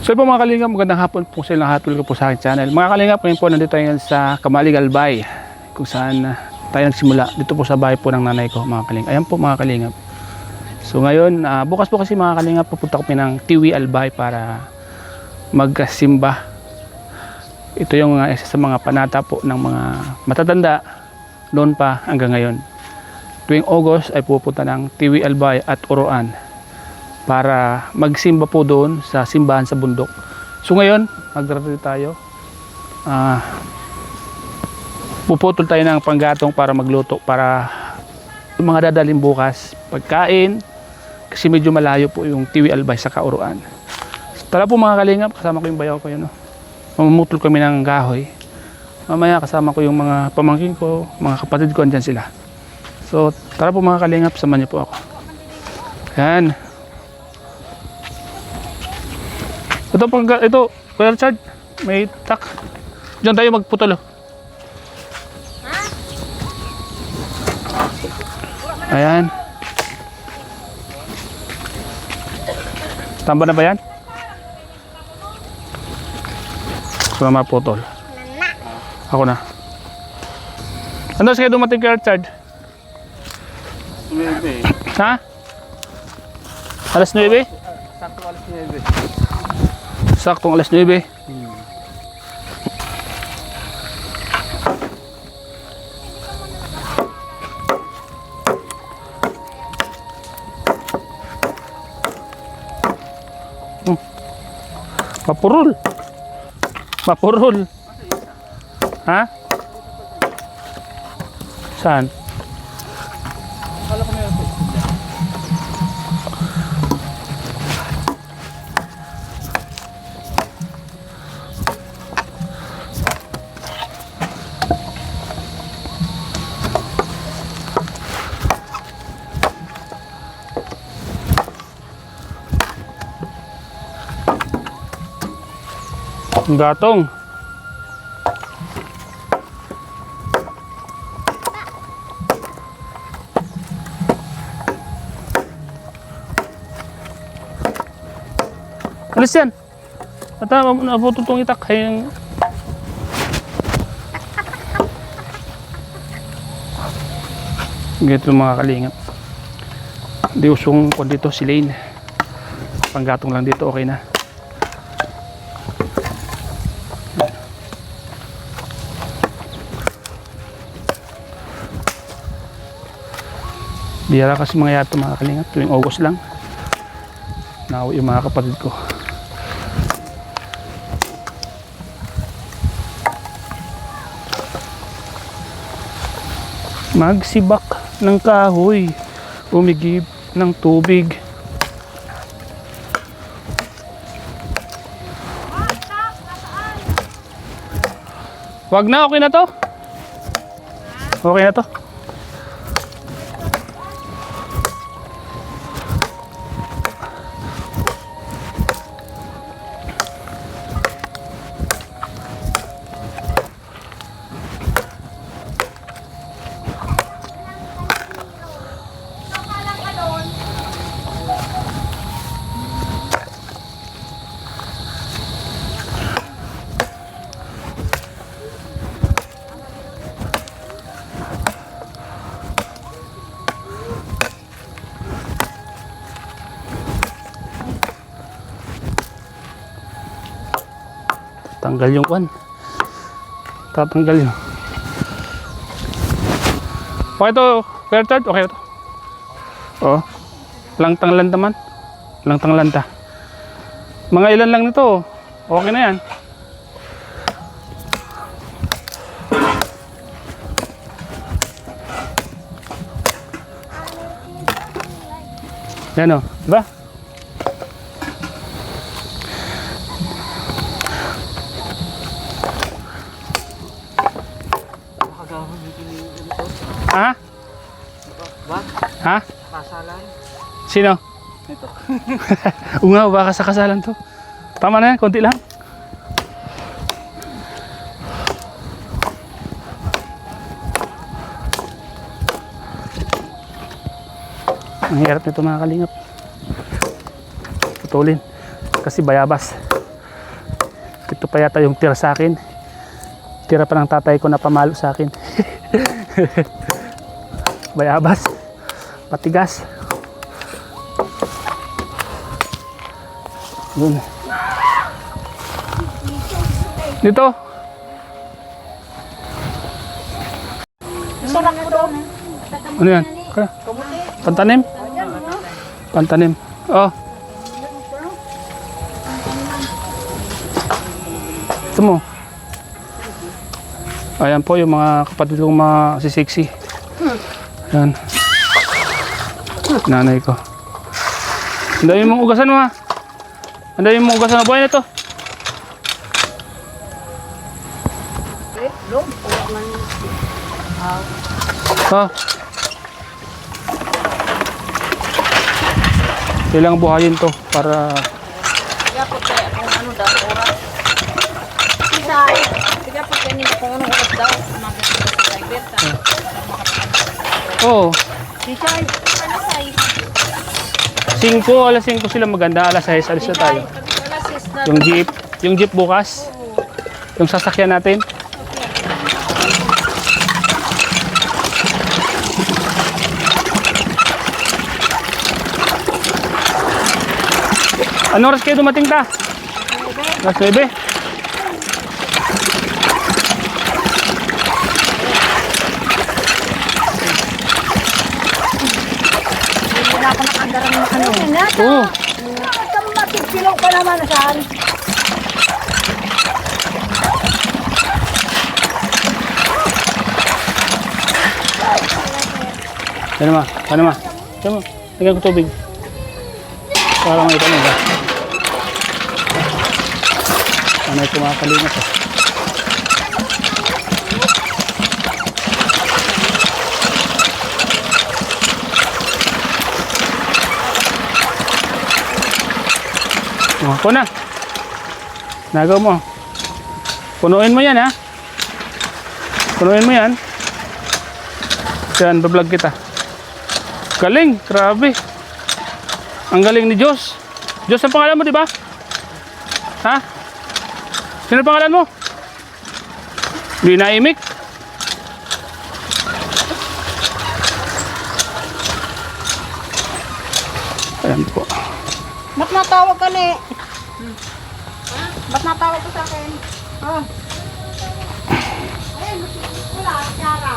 So po mga kalingap, magandang hapon po sa lahat. Welcome po sa aking channel. Mga kalingap, ngayon po nandito tayo sa Kamalig Albay, kung saan tayo nagsimula. Dito po sa bahay po ng nanay ko, mga kalingap. Ayan po mga kalingap. So ngayon, bukas po kasi mga kalingap, pupunta kami ng Tiwi Albay para magsimba. Ito yung isa sa mga panata po ng mga matatanda noon pa hanggang ngayon. Tuwing August ay pupunta ng Tiwi Albay at Uruan para magsimba po doon sa simbahan sa bundok. So ngayon, magdarating tayo. Puputol tayo ng panggatong para magluto para yung mga dadalhin bukas pagkain, kasi medyo malayo po yung Tiwi Albay sa Uruan. So, tara po mga kalingap, kasama ko yung bayaw ko yun. Mamumutol kami ng kahoy. Mamaya kasama ko yung mga pamangkin ko, mga kapatid ko, andyan sila. So tara po mga kalingap, samahan niyo po ako. Yan. Ito, Kuya Richard, may tak. Diyan tayo magputol. Ayan. Tamba na ba yan? So maputol. Ako na. Ano sige dumating kay Richard? 9. Ha? Alas 9? Sakto alas 9. Saktong alas 9. Mapurol. Mapurol. Ha? Saan? Ang gatong. Alis yan. At nabuto itong itak. Yung... Ganito mga kalingap. Hindi usong ko dito si Lane. Panggatong lang dito, okay na. Biyara kasi mga yato mga kalingap, tuwing August lang nauwi yung mga kapatid ko. Magsibak ng kahoy, umigib ng tubig. Wag na, okay na to. Okay na to. Tanggal yung kwan. Tatanggal yun. Okay to, Kuya Richard? Okay to. Oo. Langtang lanta man. Langtang lanta. Mga ilan lang nito. Okay na yan. Yan o. Diba? Ha? Ba? Ha? Kasalan? Sino? Ito. Unga, baka sa kasalan to. Tama na yan, konti lang. Ang hirap nito mga kalingap. Putulin. Kasi bayabas. Ito pa yata yung tira sa akin. Tira pa ng tatay ko na pamalo sa akin. Bayabas. Patigas. Yun. Dito. Sarap ko doon. Ano yan? Kaya? Pantanim? Pantanim. Oh. Ito mo. Ayan po yung mga kapatid kong masisiksi. Ayan. Nanay ko. Ang dami mong ugasan mo ha. Ang dami mong ugasan na buhay na ito. Oh. Kailangan buhayin to para Kaya po kaya kung ano daw oras. Isay. Kaya po kaya nila kung anong oras daw. Umagat ko sa driver. oh, Isay. Ano say? 5, alas 5 sila maganda, alas 6 alis na tayo. Yung jeep bukas. Yung sasakyan natin. Ano oras kayo dumating ta? Alas 9. Hindi na ako nakagarang na ano. Oo. Kami matigpilaw pa naman saan. Ano ma? Ano ma? Ano ma? Lagyan ko tubig. Para may tanong ba? Ano ito mga kalingat eh. Oh, ako na. Nagaw mo. Punuin mo yan ha. Punuin mo yan. Yan, bablog kita. Galing, grabe. Ang galing ni Diyos. Diyos ang pangalan mo, di ba? Ha? Sino ang pangalan mo? Dinaimik. Ayan po. Ba't natawag ka ni? Ba't natawag ko sa akin? Oh. Ayun, wala, Tiara.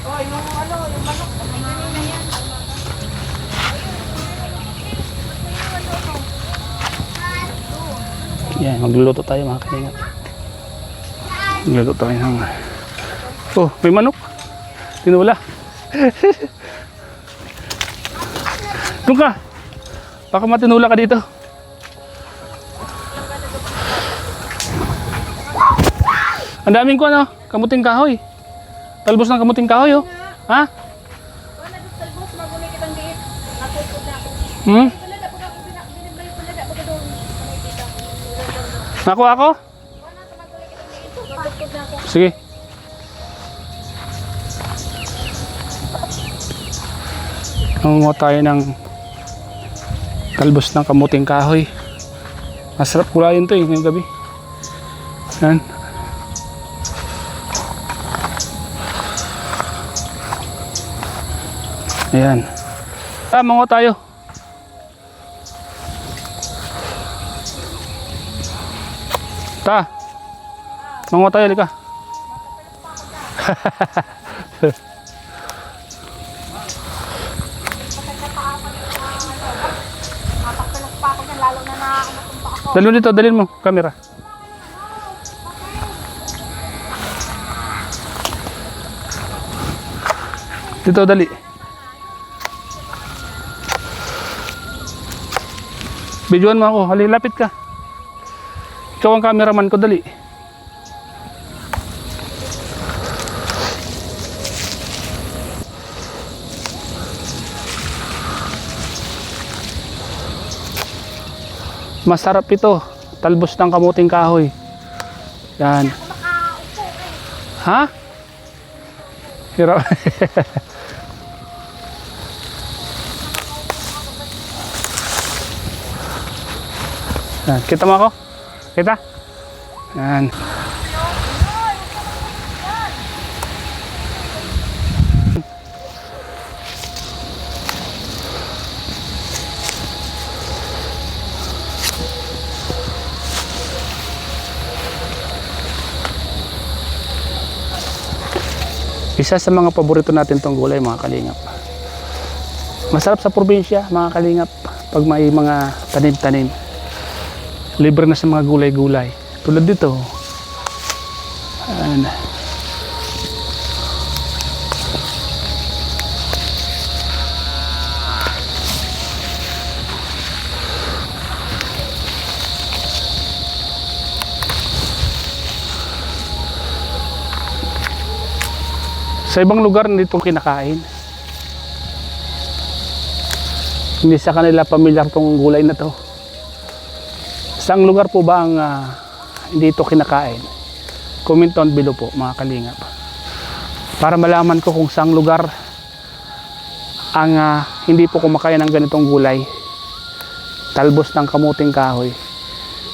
Oh, yung ano, yung manok. Yan, magluluto tayo mga kalingat. Magluluto tayo ng... Oh, may manok. Tinula. Doon ka. Baka matinula ka dito. Ang daming ko ano, kamuting kahoy. Talbos ng kamuting kahoy oh. Ha? Wala doon sa bus, magulay kitang diit. Natupod na ako. Hmm? Wala na pag ako binibray ko na pag doon. Nako ako? Wala na magulay kitang diit. Natupod na ako. Sige. Nangunguha tayo ng talbos ng kamuting kahoy. Masarap kulayin to eh, ngayong gabi. Yan. Ayan. Manguha tayo. Manguha tayo, lika. Mapagpalak pa ako dyan, lalo na napunta ako. Dalhin dito, dalhin mo, camera. Dito, dali. Videoan mo ako, halil, lapit ka. Ikaw ang cameraman ko, dali. Masarap ito, talbos ng kamuting kahoy. Yan. Ha? Hirap. Yan. Kita mo ako? Kita? Yan. Isa sa mga paborito natin tong gulay, mga kalingap. Masarap sa probinsya, mga kalingap, pag may mga tanim-tanim. Libre na sa mga gulay-gulay. Tulad dito. Ayan. Sa ibang lugar, hindi ito kinakain. Hindi sa kanila pamilyar tong gulay na to. Saang lugar po ba ang hindi ito kinakain? Comment down below po, mga kalingap. Para malaman ko kung saang lugar ang hindi po kumakain ng ganitong gulay. Talbos ng kamuting kahoy.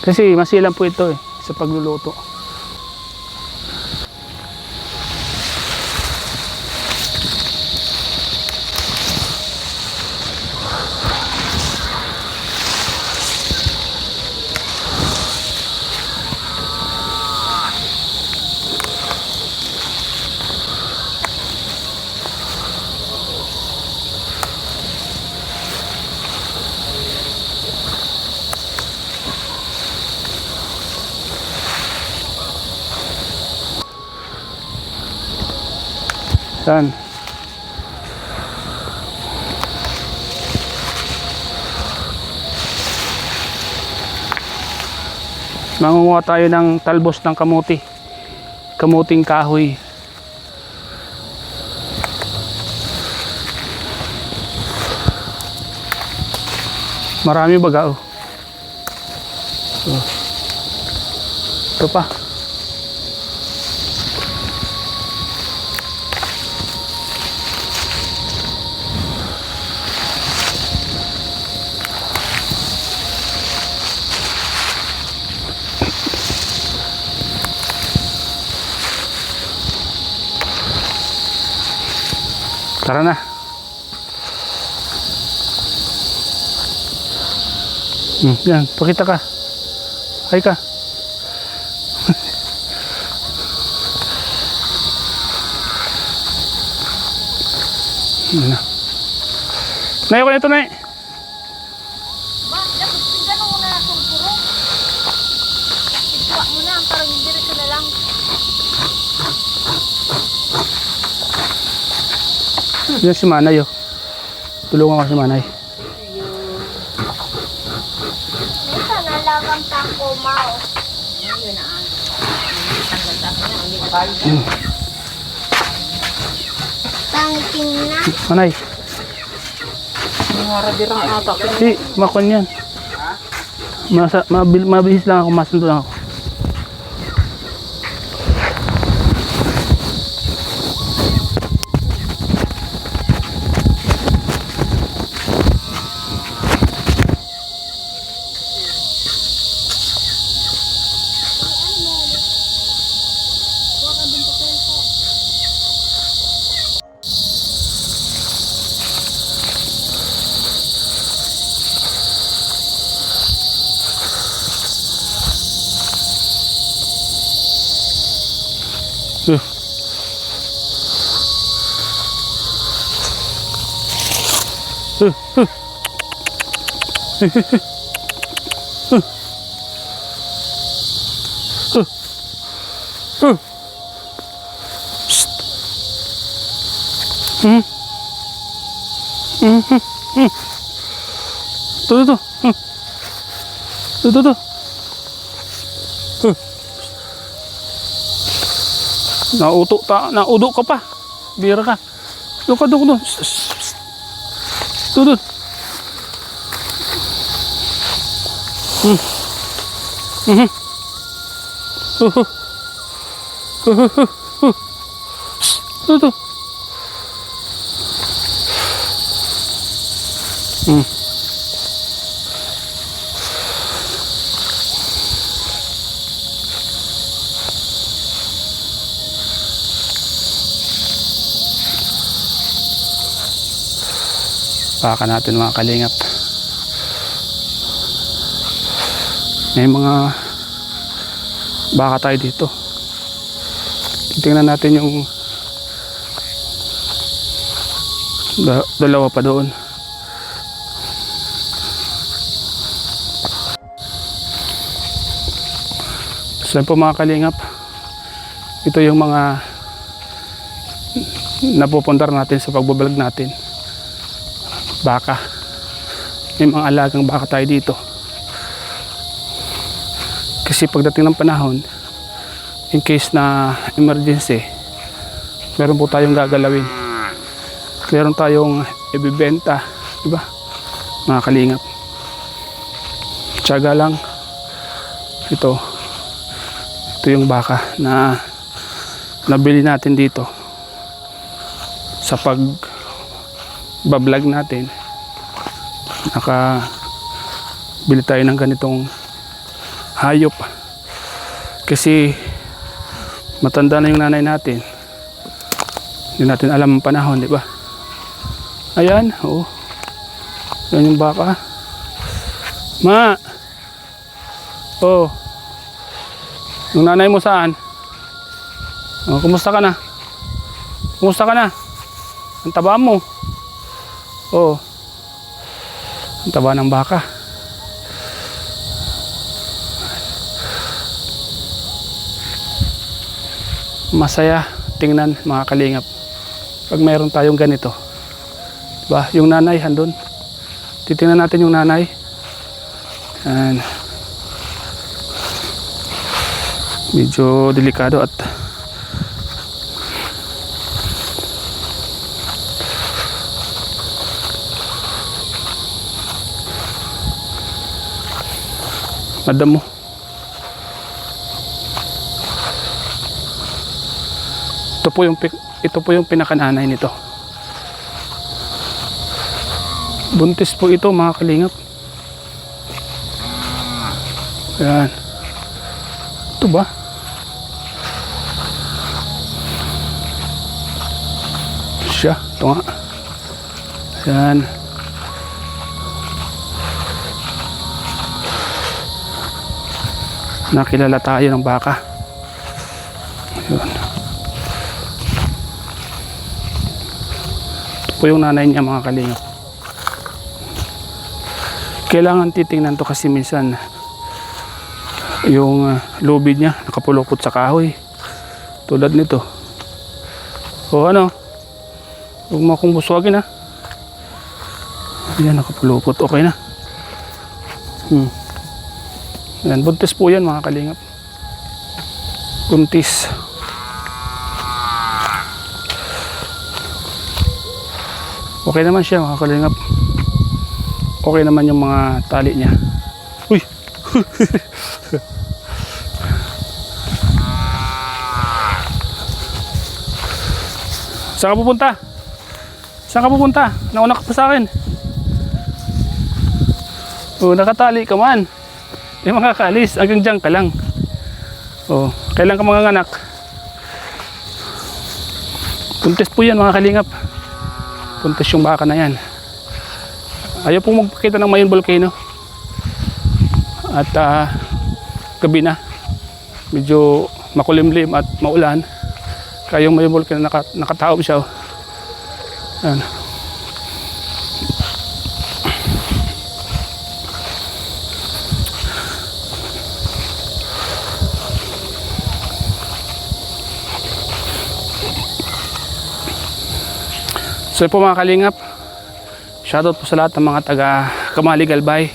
Kasi masilang po ito sa pagluluto. Saan? Mangunguha tayo ng talbos ng kamuti. Kamuting kahoy. Marami baga oh. Ito pa. Tara na. Yan, pakita ka. Hay ka. Yan na. Nay, ako na ito, Nay. Ba, dapat tingnan mo na itong puro. Ituwa mo na, parang diretso na lang. Yan si Manay oh. Tulungan ko si Manay. Ito na lang ang tako, Mao. Yun na ang. Tanggal tako na, hindi na bayo. Tangking na. Manay. Mga radirang ata. Si, makon yan. Mabilis lang ako, masundo lang ako. Tuh. Naudo ka pa. Bira ka. Doon ka. Tuh. Tuh. baka natin mga kalingap. May mga baka tayo dito. Titingnan natin yung dalawa pa doon. So po mga kalingap, ito yung mga napupuntar natin sa pagbablog natin. Baka. May mga alagang baka tayo dito. Kasi pagdating ng panahon, in case na emergency, meron po tayong gagalawin. Meron tayong ibibenta, diba? Mga kalingap. Tiyaga lang. Ito yung baka na nabili natin dito sa pag-vlog natin. Nakabili tayo ng ganitong hayop kasi matanda na yung nanay natin. Hindi natin alam ang panahon, di ba? Ayan, oo. Yan yung baka. Ma! Oh. Yung nanay mo saan? Oh, kumusta ka na? Kumusta ka na? Ang taba mo. Oh. Ang taba ng baka. Masaya tingnan mga kalingap pag mayroon tayong ganito. Diba? Yung nanay handun. Titingnan natin yung nanay. Yan. Medyo delikado at madamo. Ito po yung pinakananay nito. Buntis po ito mga kalingap. Ayan. Ito ba? Siya. Ito nga. Ayan. Nakilala tayo ng baka. Ayan. Ito po yung nanay niya mga kalingap. Kailangan titingnan to kasi minsan yung lubid niya nakapulupot sa kahoy tulad nito. O ano, huwag mo akong buswagin ha. Ayan, nakapulupot, okay na. Ayan, buntis po yan mga kalingap. Buntis. Okay naman siya mga kalingap. Okay naman yung mga tali niya. Uy! Saan ka pupunta? Saan ka pupunta? Nauna ka pa sa akin. Oh, nakatali ka man. Hindi makakaalis. Hanggang dyan ka lang. Oh, kailan ka mga anak? Puntis po yan mga kalingap. Puntis yung baka na yan. Ayaw pong magpakita ng Mayon Volcano. At gabi na. Medyo makulimlim at maulan. Kaya yung Mayon Volcano nakataob siya. Ayan. So po mga kalingap, shoutout po sa lahat ng mga taga Kamali Galbay,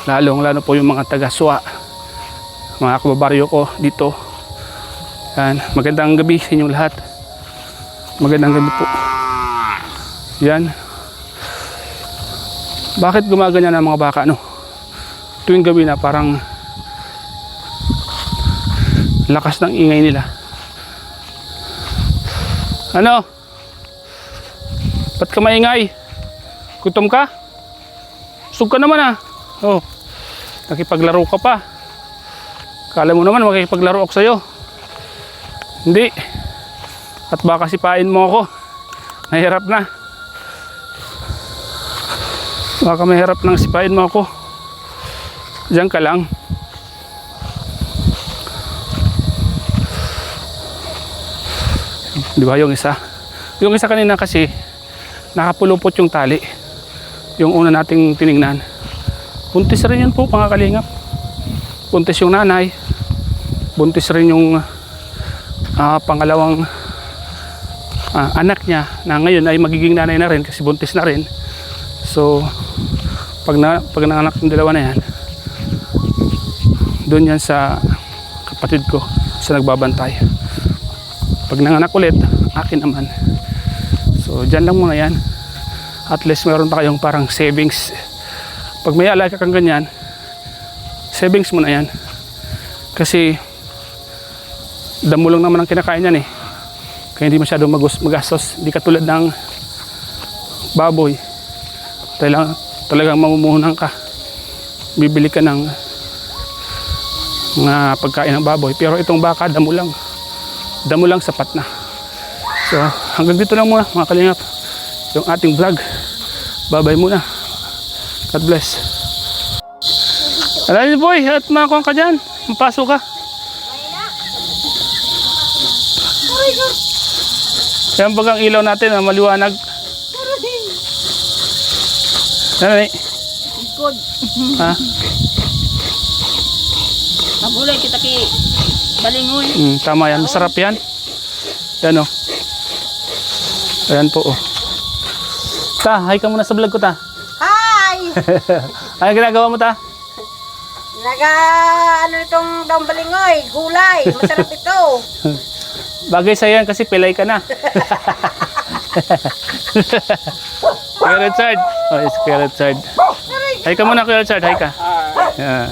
lalo po yung mga taga Suwa, mga kababaryo ko dito. Yan, magandang gabi sa inyong lahat. Magandang gabi po. Yan. Bakit gumaganyan ang mga baka no? Tuwing gabi na parang lakas ng ingay nila. Ano? Ba't ka maingay? Gutom ka? Busog ka naman ah. Oh, nakipaglaro ka pa. Kala mo naman makikipaglaro ako sa'yo. Hindi. At baka sipain mo ako. Nahirap na. Baka mahirap nang sipain mo ako. Diyan ka lang. Di ba yung isa? Yung isa kanina kasi nakapulupot yung tali. Yung una nating tiningnan. Buntis rin yun po mga kalingap. Buntis yung nanay. Buntis rin yung pangalawang anak niya na ngayon ay magiging nanay na rin kasi buntis na rin. So pag nanganak ng dalawa na yan, doon yan sa kapatid ko sa nagbabantay. Pag nanganak ulit, akin naman. So dyan lang muna yan. At least meron pa kayong parang savings. Pag may alaga kang ganyan, savings mo na yan. Kasi damo lang naman ang kinakain yan eh. Kaya hindi masyadong magastos. Hindi katulad ng baboy. Talagang mamumuhunan ka. Bibili ka ng mga pagkain ng baboy. Pero itong baka, damo lang. Damo lang sapat na. So hanggang dito lang muna mga kalingap. Yung ating vlog. Bye-bye muna. God bless. Alay boy, at makakuha ka dyan. Mapasok ka. Yan bagang ilaw natin, maliwanag. Ano ni? Ikod. Ha? Nabulay kita ki balingoy. Tama yan, masarap yan. Yan o. Ayan po o. Ta, hi ka muna sa vlog ko ta. Hi! Ano ginagawa mo ta? Ano itong daong balingoy, gulay, masarap ito. Bagay sa'yo yan kasi pilay ka na. Kuya Richard. Oh, it's Kuya Richard. Hi ka muna Kuya Richard, hi ka. Yan.